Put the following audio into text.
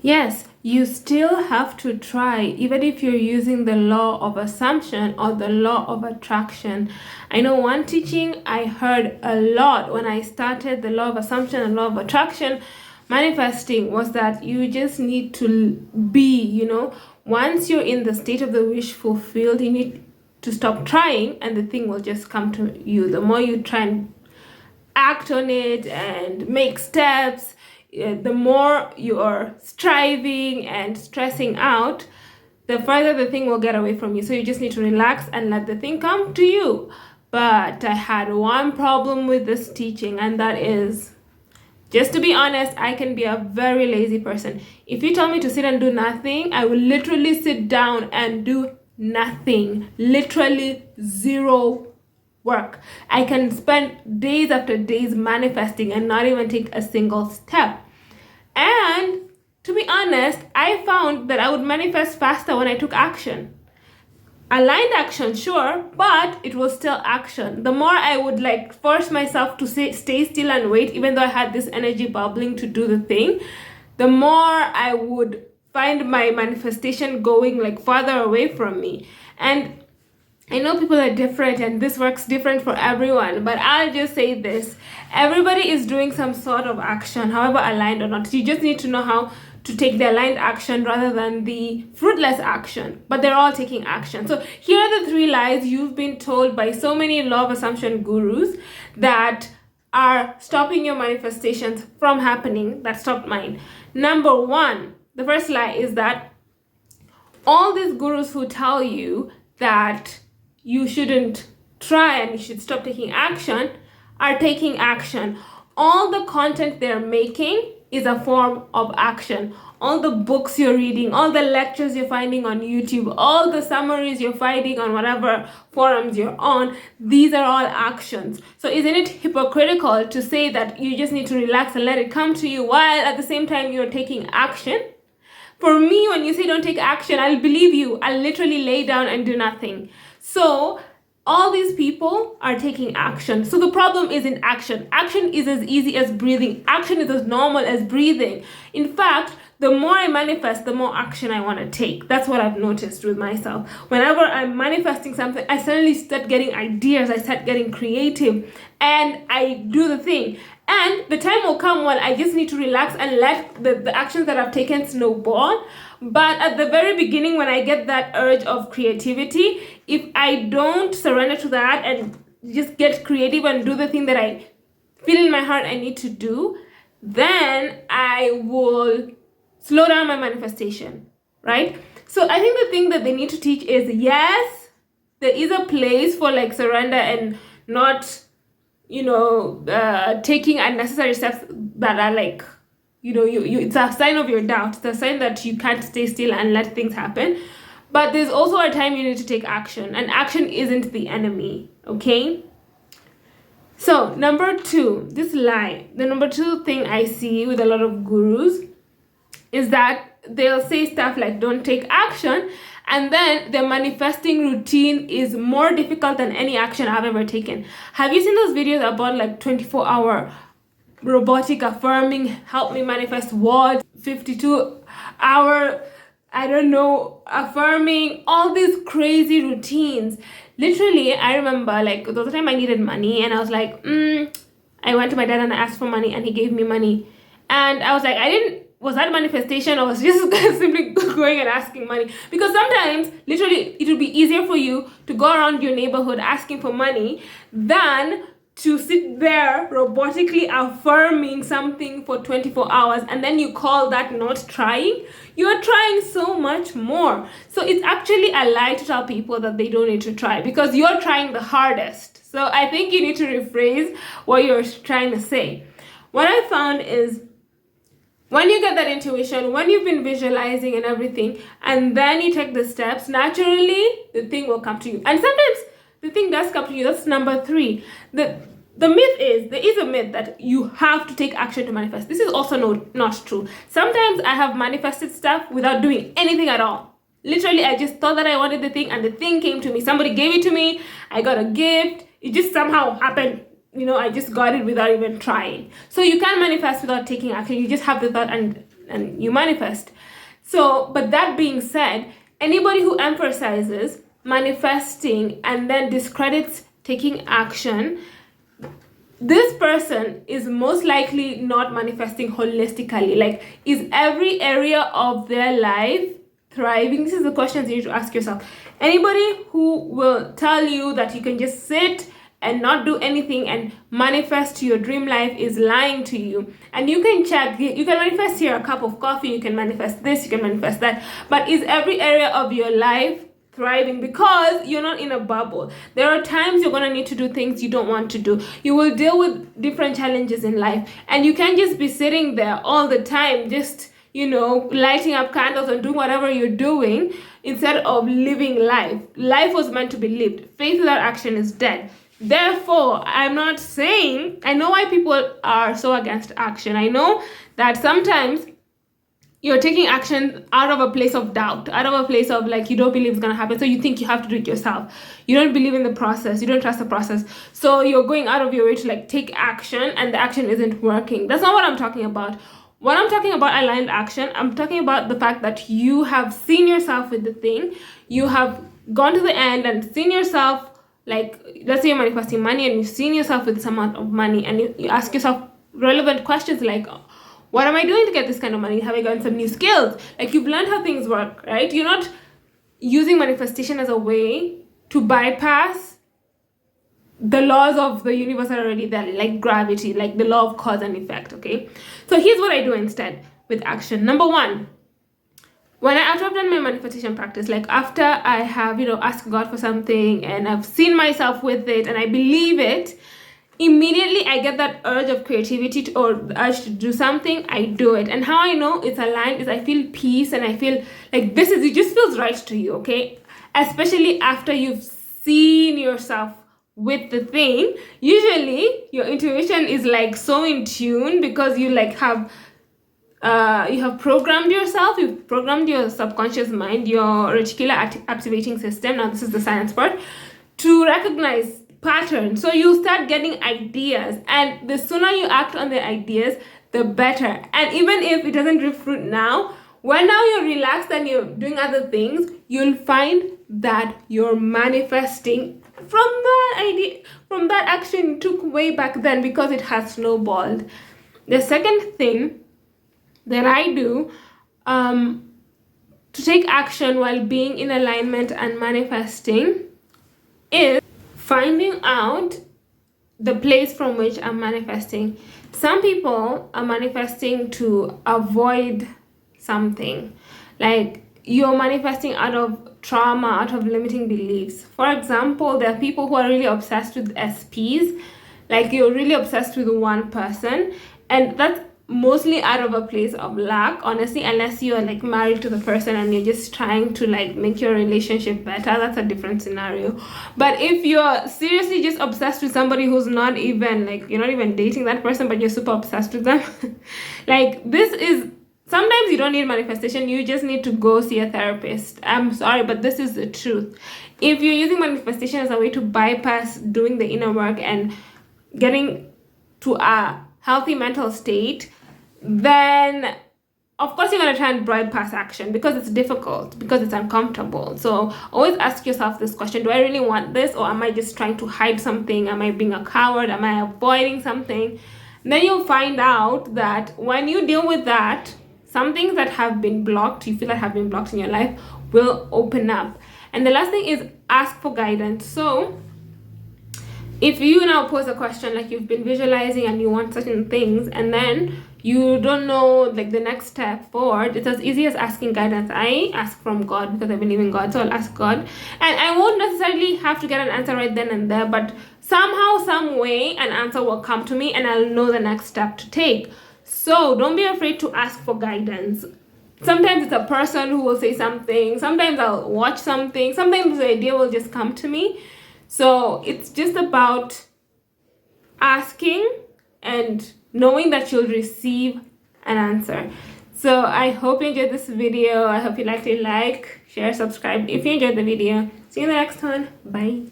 Yes, you still have to try, even if you're using the law of assumption or the law of attraction. I know one teaching I heard a lot when I started the law of assumption and law of attraction manifesting was that you just need to be, once you're in the state of the wish fulfilled, you need to stop trying and the thing will just come to you. The more you try and act on it and make steps, the more you're striving and stressing out, the further the thing will get away from you. So you just need to relax and let the thing come to you. But I had one problem with this teaching, and that is, just to be honest, I can be a very lazy person. If you tell me to sit and do nothing, I will literally sit down and do nothing. Literally zero work. I can spend days after days manifesting and not even take a single step. And to be honest, I found that I would manifest faster when I took action. Aligned action, sure, but it was still action. The more I would force myself to stay still and wait, even though I had this energy bubbling to do the thing, the more I would find my manifestation going farther away from me. And I know people are different and this works different for everyone, but I'll just say this. Everybody is doing some sort of action, however aligned or not. You just need to know how to take the aligned action rather than the fruitless action, but they're all taking action. So here are the 3 lies you've been told by so many law of assumption gurus that are stopping your manifestations from happening, that stopped mine. Number 1, the first lie is that all these gurus who tell you that you shouldn't try and you should stop taking action are taking action. All the content they're making is a form of action. All the books you're reading, all the lectures you're finding on YouTube, all the summaries you're finding on whatever forums you're on, these are all actions. So isn't it hypocritical to say that you just need to relax and let it come to you while at the same time you're taking action? For me, when you say don't take action, I'll believe you. I'll literally lay down and do nothing. So all these people are taking action. So the problem isn't action. Action is as easy as breathing. Action is as normal as breathing. In fact, the more I manifest, the more action I want to take. That's what I've noticed with myself. Whenever I'm manifesting something, I suddenly start getting ideas. I start getting creative and I do the thing. And the time will come when I just need to relax and let the actions that I've taken snowball. But at the very beginning, when I get that urge of creativity, if I don't surrender to that and just get creative and do the thing that I feel in my heart I need to do, then I will slow down my manifestation, right? So I think the thing that they need to teach is, yes, there is a place for surrender and not taking unnecessary steps that are it's a sign of your doubt. It's a sign that you can't stay still and let things happen. But there's also a time you need to take action, and action isn't the enemy, okay? So number 2, this lie, the number 2 thing I see with a lot of gurus is that they'll say stuff like don't take action, and then the manifesting routine is more difficult than any action I've ever taken. Have you seen those videos about 24-hour robotic affirming, help me manifest what, 52-hour, I don't know, affirming, all these crazy routines? Literally, I remember there was a time I needed money and I was like, I went to my dad and I asked for money and he gave me money. And I was like, was that manifestation or was just simply going and asking money? Because sometimes, literally, it would be easier for you to go around your neighborhood asking for money than to sit there robotically affirming something for 24 hours and then you call that not trying. You're trying so much more. So it's actually a lie to tell people that they don't need to try because you're trying the hardest. So I think you need to rephrase what you're trying to say. What I found is when you get that intuition, when you've been visualizing and everything, and then you take the steps, naturally the thing will come to you. And sometimes the thing does come to you. That's number 3. The myth is, there is a myth that you have to take action to manifest. This is also not true. Sometimes I have manifested stuff without doing anything at all. Literally, I just thought that I wanted the thing and the thing came to me. Somebody gave it to me. I got a gift. It just somehow happened. I just got it without even trying. So you can manifest without taking action. You just have the thought and and you manifest. So, but that being said, anybody who emphasizes manifesting and then discredits taking action, this person is most likely not manifesting holistically. Like, is every area of their life thriving? This is the questions you need to ask yourself. Anybody who will tell you that you can just sit and not do anything and manifest your dream life is lying to you. And you can check, you can manifest here a cup of coffee, you can manifest this, you can manifest that, but is every area of your life thriving? Because you're not in a bubble. There are times you're going to need to do things you don't want to do. You will deal with different challenges in life, and you can't just be sitting there all the time just, you know, lighting up candles and doing whatever you're doing instead of living life. Life was meant to be lived. Faith without action is dead. Therefore, I'm not saying, I know why people are so against action. I know that sometimes you're taking action out of a place of doubt, out of a place of like, you don't believe it's going to happen. So you think you have to do it yourself. You don't believe in the process. You don't trust the process. So you're going out of your way to like take action, and the action isn't working. That's not what I'm talking about. When I'm talking about aligned action, I'm talking about the fact that you have seen yourself with the thing. You have gone to the end and seen yourself, like, let's say you're manifesting money and you've seen yourself with this amount of money, and you ask yourself relevant questions like, what am I doing to get this kind of money? Have I gotten some new skills? Like, you've learned how things work, right? You're not using manifestation as a way to bypass the laws of the universe that are already there, like gravity, like the law of cause and effect, okay? So here's what I do instead with action. Number one, after I've done my manifestation practice, like after I have, you know, asked God for something and I've seen myself with it and I believe it, immediately I get that urge of creativity or the urge to do something, I do it. And how I know it's aligned is I feel peace and I feel like it just feels right to you, okay? Especially after you've seen yourself with the thing. Usually your intuition is like so in tune because you like have you have programmed yourself, you've programmed your subconscious mind, your reticular activating system, now this is the science part, to recognize patterns. So you start getting ideas, and the sooner you act on the ideas, the better. And even if it doesn't bear fruit now, when now you're relaxed and you're doing other things, you'll find that you're manifesting from that idea, from that action you took way back then, because it has snowballed. The second thing that I do to take action while being in alignment and manifesting is finding out the place from which I'm manifesting. Some people are manifesting to avoid something. Like, you're manifesting out of trauma, out of limiting beliefs. For example, there are people who are really obsessed with SPs. Like, you're really obsessed with one person, and that's mostly out of a place of lack, honestly, unless you're like married to the person and you're just trying to like make your relationship better. That's a different scenario. But if you're seriously just obsessed with somebody who's not even like, you're not even dating that person, but you're super obsessed with them, like, this is, sometimes you don't need manifestation, you just need to go see a therapist. I'm sorry, but this is the truth. If you're using manifestation as a way to bypass doing the inner work and getting to a healthy mental state, then of course you're going to try and bypass action because it's difficult, because it's uncomfortable. So always ask yourself this question: do I really want this, or am I just trying to hide something? Am I being a coward? Am I avoiding something? And then you'll find out that when you deal with that, some things that have been blocked, you feel that have been blocked in your life, will open up. And the last thing is ask for guidance. So if you now pose a question, like you've been visualizing and you want certain things, and then you don't know like the next step forward, it's as easy as asking guidance. I ask from God because I believe in God, so I'll ask God, and I won't necessarily have to get an answer right then and there, but somehow, some way, an answer will come to me and I'll know the next step to take. So don't be afraid to ask for guidance. Sometimes it's a person who will say something, sometimes I'll watch something, sometimes the idea will just come to me. So it's just about asking and knowing that you'll receive an answer. So I hope you enjoyed this video. I hope you liked it. Like, share, subscribe if you enjoyed the video. See you in the next one. Bye.